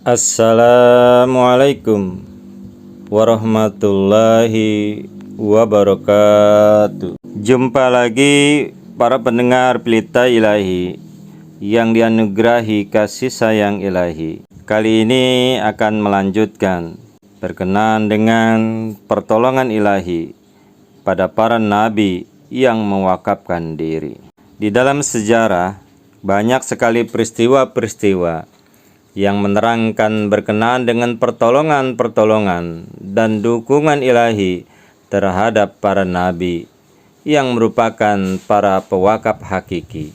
Assalamualaikum warahmatullahi wabarakatuh. Jumpa lagi para pendengar Pelita Ilahi yang dianugerahi kasih sayang ilahi. Kali ini akan melanjutkan berkenaan dengan pertolongan ilahi pada para nabi yang mewakafkan diri. Di dalam sejarah banyak sekali peristiwa-peristiwa yang menerangkan berkenaan dengan pertolongan-pertolongan dan dukungan ilahi terhadap para nabi yang merupakan para pewakaf hakiki.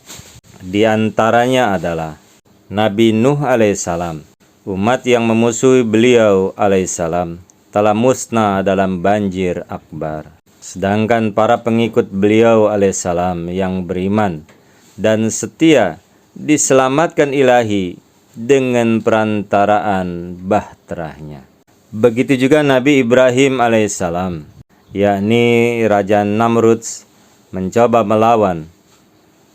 Di antaranya adalah Nabi Nuh alaihissalam. Umat yang memusuhi beliau alaihissalam telah musnah dalam banjir akbar. Sedangkan para pengikut beliau alaihissalam yang beriman dan setia diselamatkan ilahi dengan perantaraan bahterahnya. Begitu juga Nabi Ibrahim alaihissalam, yakni Raja Namrud mencoba melawan.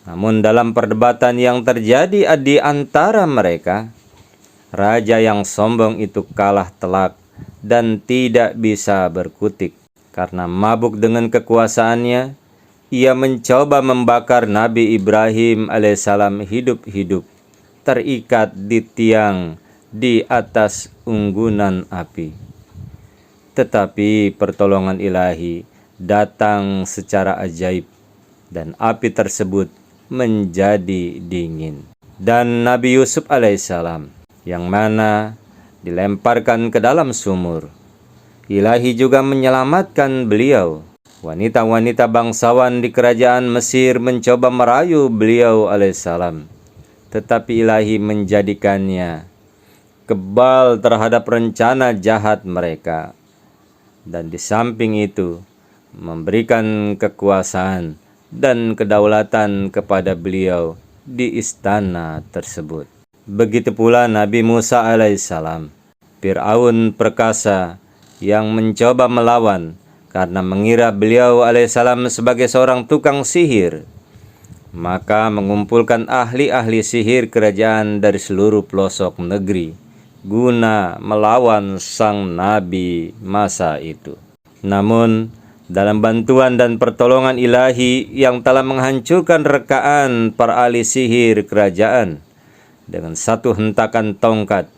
Namun dalam perdebatan yang terjadi di antara mereka, raja yang sombong itu kalah telak dan tidak bisa berkutik. Karena mabuk dengan kekuasaannya, ia mencoba membakar Nabi Ibrahim alaihissalam hidup-hidup, terikat di tiang di atas unggunan api. Tetapi pertolongan ilahi datang secara ajaib dan api tersebut menjadi dingin. Dan Nabi Yusuf alaihissalam yang mana dilemparkan ke dalam sumur, ilahi juga menyelamatkan beliau. Wanita-wanita bangsawan di kerajaan Mesir mencoba merayu beliau alaihissalam, tetapi ilahi menjadikannya kebal terhadap rencana jahat mereka. Dan di samping itu memberikan kekuasaan dan kedaulatan kepada beliau di istana tersebut. Begitu pula Nabi Musa alaihissalam. Fir'aun perkasa yang mencoba melawan karena mengira beliau alaihissalam sebagai seorang tukang sihir, maka mengumpulkan ahli-ahli sihir kerajaan dari seluruh pelosok negeri guna melawan sang nabi masa itu. Namun dalam bantuan dan pertolongan ilahi yang telah menghancurkan rekaan para ahli sihir kerajaan, dengan satu hentakan tongkat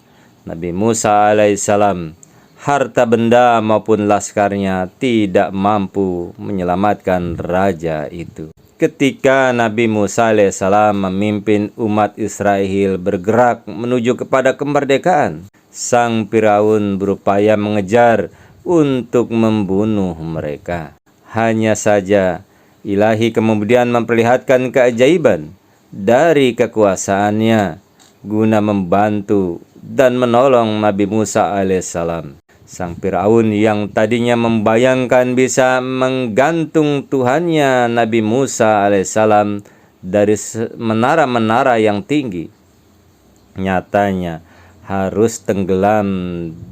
Nabi Musa alaihissalam, harta benda maupun laskarnya tidak mampu menyelamatkan raja itu. Ketika Nabi Musa alaihissalam memimpin umat Israel bergerak menuju kepada kemerdekaan, sang Firaun berupaya mengejar untuk membunuh mereka. Hanya saja ilahi kemudian memperlihatkan keajaiban dari kekuasaannya guna membantu dan menolong Nabi Musa alaihissalam. Sang Firaun yang tadinya membayangkan bisa menggantung Tuhannya Nabi Musa alaihissalam dari menara-menara yang tinggi, nyatanya harus tenggelam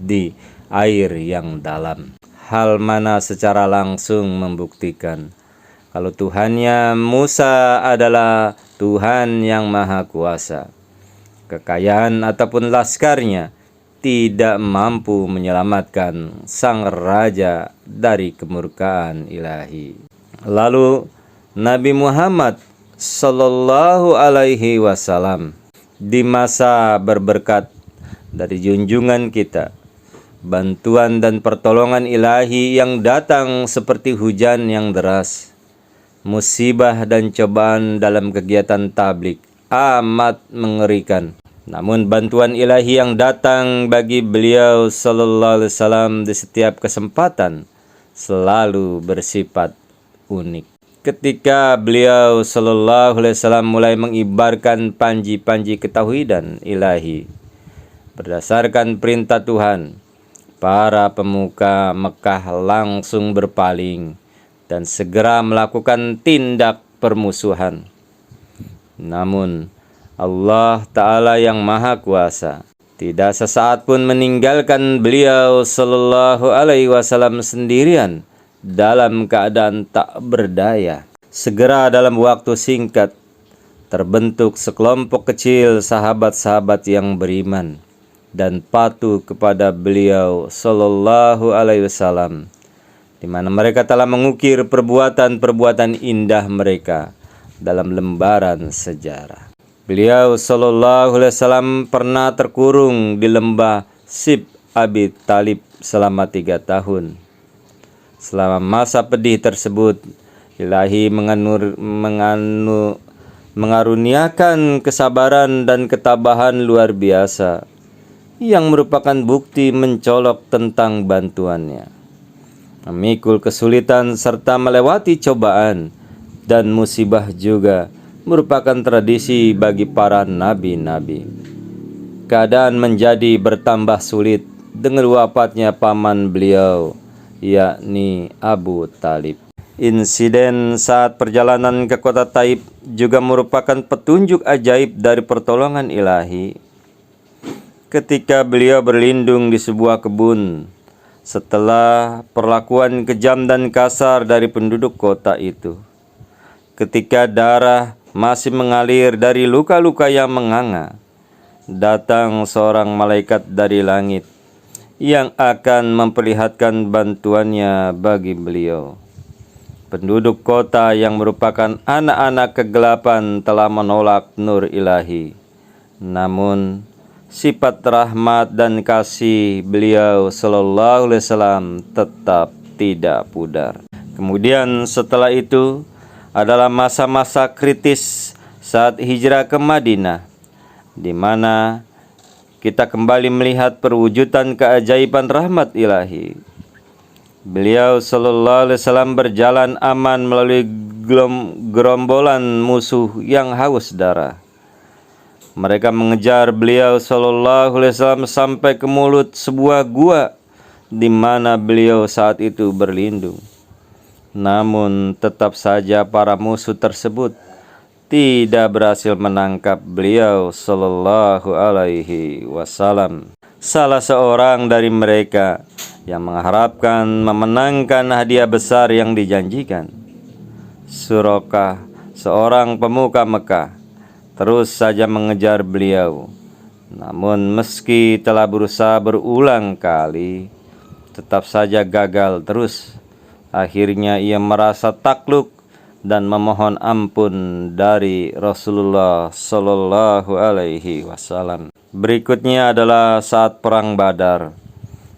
di air yang dalam. Hal mana secara langsung membuktikan kalau Tuhannya Musa adalah Tuhan yang Maha Kuasa. Kekayaan ataupun laskarnya tidak mampu menyelamatkan sang raja dari kemurkaan ilahi. Lalu Nabi Muhammad sallallahu alaihi wasallam di masa berberkat dari junjungan kita, bantuan dan pertolongan ilahi yang datang seperti hujan yang deras, musibah dan cobaan dalam kegiatan tabligh amat mengerikan. Namun bantuan ilahi yang datang bagi beliau sallallahu alaihi wasallam di setiap kesempatan selalu bersifat unik. Ketika beliau sallallahu alaihi wasallam mulai mengibarkan panji-panji ketauhidan ilahi berdasarkan perintah Tuhan, para pemuka Mekah langsung berpaling dan segera melakukan tindak permusuhan. Namun Allah Ta'ala yang Maha Kuasa tidak sesaat pun meninggalkan beliau sallallahu alaihi wasallam sendirian dalam keadaan tak berdaya. Segera dalam waktu singkat terbentuk sekelompok kecil sahabat-sahabat yang beriman dan patuh kepada beliau sallallahu alaihi wasallam, di mana mereka telah mengukir perbuatan-perbuatan indah mereka dalam lembaran sejarah. Beliau sallallahu alaihi wasallam pernah terkurung di lembah Sib Abi Talib selama 3 tahun. Selama masa pedih tersebut, Ilahi mengaruniakan kesabaran dan ketabahan luar biasa yang merupakan bukti mencolok tentang bantuannya. Memikul kesulitan serta melewati cobaan dan musibah juga merupakan tradisi bagi para nabi-nabi. Keadaan menjadi bertambah sulit dengan wafatnya paman beliau, yakni Abu Talib. Insiden saat perjalanan ke kota Taif juga merupakan petunjuk ajaib dari pertolongan Ilahi. Ketika beliau berlindung di sebuah kebun, setelah perlakuan kejam dan kasar dari penduduk kota itu. Ketika darah masih mengalir dari luka-luka yang menganga, datang seorang malaikat dari langit yang akan memperlihatkan bantuannya bagi beliau. Penduduk kota yang merupakan anak-anak kegelapan telah menolak nur Ilahi. Namun, sifat rahmat dan kasih beliau sallallahu alaihi wasallam tetap tidak pudar. Kemudian setelah itu adalah masa-masa kritis saat hijrah ke Madinah, di mana kita kembali melihat perwujudan keajaiban rahmat Ilahi. Beliau sallallahu alaihi wasallam berjalan aman melalui gerombolan musuh yang haus darah. Mereka mengejar beliau sallallahu alaihi wasallam sampai ke mulut sebuah gua di mana beliau saat itu berlindung. Namun tetap saja para musuh tersebut tidak berhasil menangkap beliau sallallahu alaihi wasallam. Salah seorang dari mereka yang mengharapkan memenangkan hadiah besar yang dijanjikan, Suraqah, seorang pemuka Mekah, terus saja mengejar beliau. Namun meski telah berusaha berulang kali, tetap saja gagal terus. Akhirnya ia merasa takluk dan memohon ampun dari Rasulullah sallallahu alaihi wasallam. Berikutnya adalah saat perang Badar.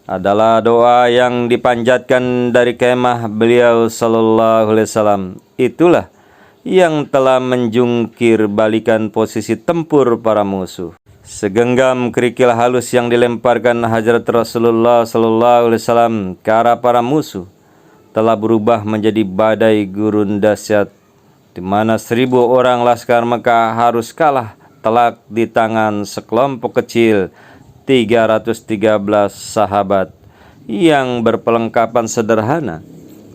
Adalah doa yang dipanjatkan dari kemah beliau sallallahu alaihi wasallam. Itulah yang telah menjungkir balikan posisi tempur para musuh. Segenggam kerikil halus yang dilemparkan Hazrat Rasulullah sallallahu alaihi wasallam ke arah para musuh telah berubah menjadi badai gurun dahsyat, di mana 1.000 orang laskar Mekah harus kalah telak di tangan sekelompok kecil 313 sahabat yang berperlengkapan sederhana,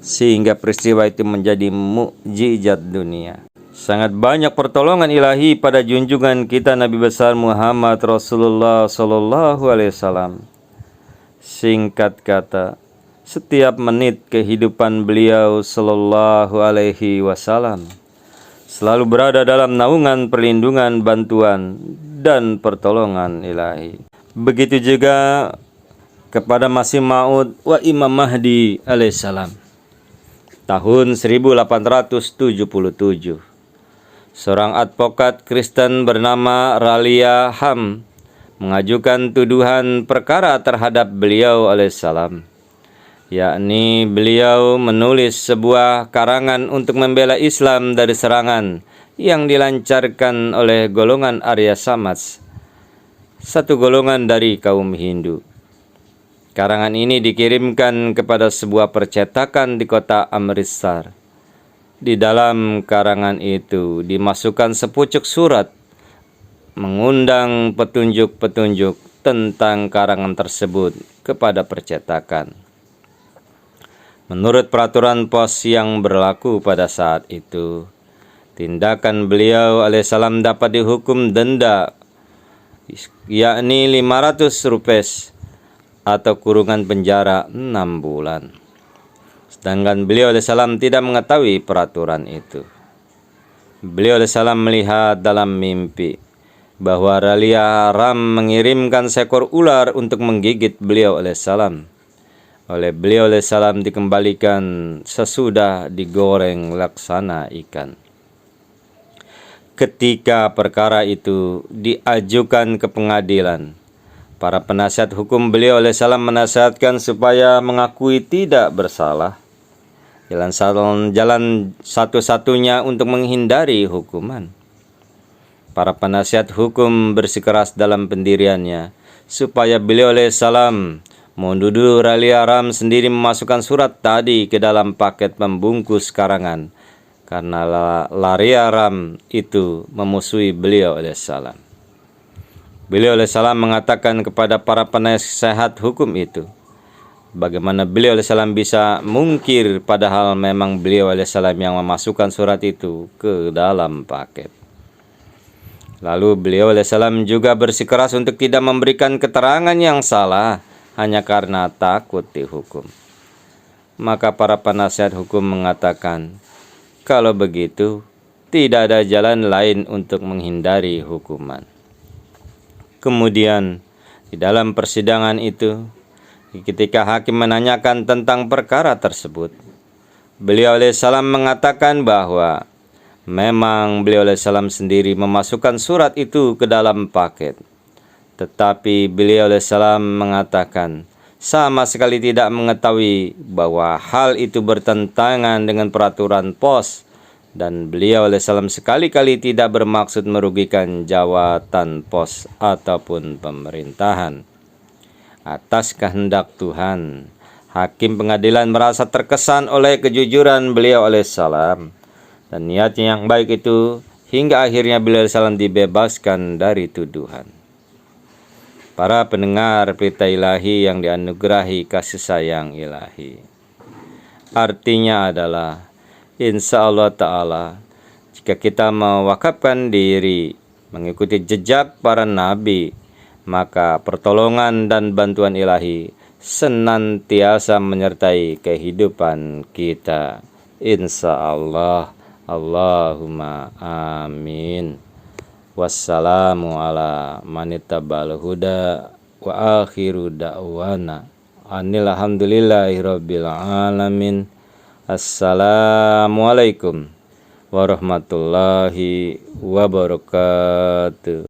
sehingga peristiwa itu menjadi mukjizat dunia. Sangat banyak pertolongan Ilahi pada junjungan kita Nabi besar Muhammad Rasulullah sallallahu alaihi wasallam. Singkat kata, setiap menit kehidupan beliau sallallahu alaihi wasallam selalu berada dalam naungan perlindungan, bantuan, dan pertolongan Ilahi. Begitu juga kepada Masih Maud wa Imam Mahdi alaihissalam. Tahun 1877, seorang advokat Kristen bernama Ralia Ham mengajukan tuduhan perkara terhadap beliau alaihissalam, yakni beliau menulis sebuah karangan untuk membela Islam dari serangan yang dilancarkan oleh golongan Arya Samaj, satu golongan dari kaum Hindu. Karangan ini dikirimkan kepada sebuah percetakan di kota Amritsar. Di dalam karangan itu dimasukkan sepucuk surat mengundang petunjuk-petunjuk tentang karangan tersebut kepada percetakan. Menurut peraturan pos yang berlaku pada saat itu, tindakan beliau alaihissalam dapat dihukum denda, yakni 500 rupiah atau kurungan penjara 6 bulan. Sedangkan beliau alaihissalam tidak mengetahui peraturan itu. Beliau alaihissalam melihat dalam mimpi bahwa Ralia Ram mengirimkan seekor ular untuk menggigit beliau alaihissalam. Oleh beliau alaihissalam dikembalikan sesudah digoreng laksana ikan. Ketika perkara itu diajukan ke pengadilan, para penasihat hukum beliau alaihissalam menasihatkan supaya mengakui tidak bersalah. Jalan satu-satunya untuk menghindari hukuman. Para penasihat hukum bersikeras dalam pendiriannya supaya beliau alaihissalam menuduh Ralia Ram sendiri memasukkan surat tadi ke dalam paket pembungkus karangan, karena Ralia Ram itu memusuhi beliau alaihissalam. Beliau alaihissalam mengatakan kepada para penasehat hukum itu, bagaimana beliau alaihissalam bisa mungkir padahal memang beliau alaihissalam yang memasukkan surat itu ke dalam paket. Lalu beliau alaihissalam juga bersikeras untuk tidak memberikan keterangan yang salah hanya karena takut dihukum. Maka para penasihat hukum mengatakan, kalau begitu tidak ada jalan lain untuk menghindari hukuman. Kemudian di dalam persidangan itu, ketika hakim menanyakan tentang perkara tersebut, beliau alaihissalam mengatakan bahwa memang beliau alaihissalam sendiri memasukkan surat itu ke dalam paket. Tetapi beliau alaihissalam mengatakan sama sekali tidak mengetahui bahwa hal itu bertentangan dengan peraturan pos, dan beliau alaihissalam sekali-kali tidak bermaksud merugikan jawatan pos ataupun pemerintahan. Atas kehendak Tuhan, hakim pengadilan merasa terkesan oleh kejujuran beliau alaihissalam dan niatnya yang baik itu, hingga akhirnya beliau alaihissalam dibebaskan dari tuduhan. Para pendengar berita ilahi yang dianugerahi kasih sayang ilahi, artinya adalah insya Allah Ta'ala, jika kita mewakafkan diri mengikuti jejak para nabi, maka pertolongan dan bantuan ilahi senantiasa menyertai kehidupan kita. Insya Allah. Allahumma amin. Wassalamu ala manittabal huda wa akhiru da'wana anilhamdulillahi rabbil alamin. Assalamualaikum warahmatullahi wabarakatuh.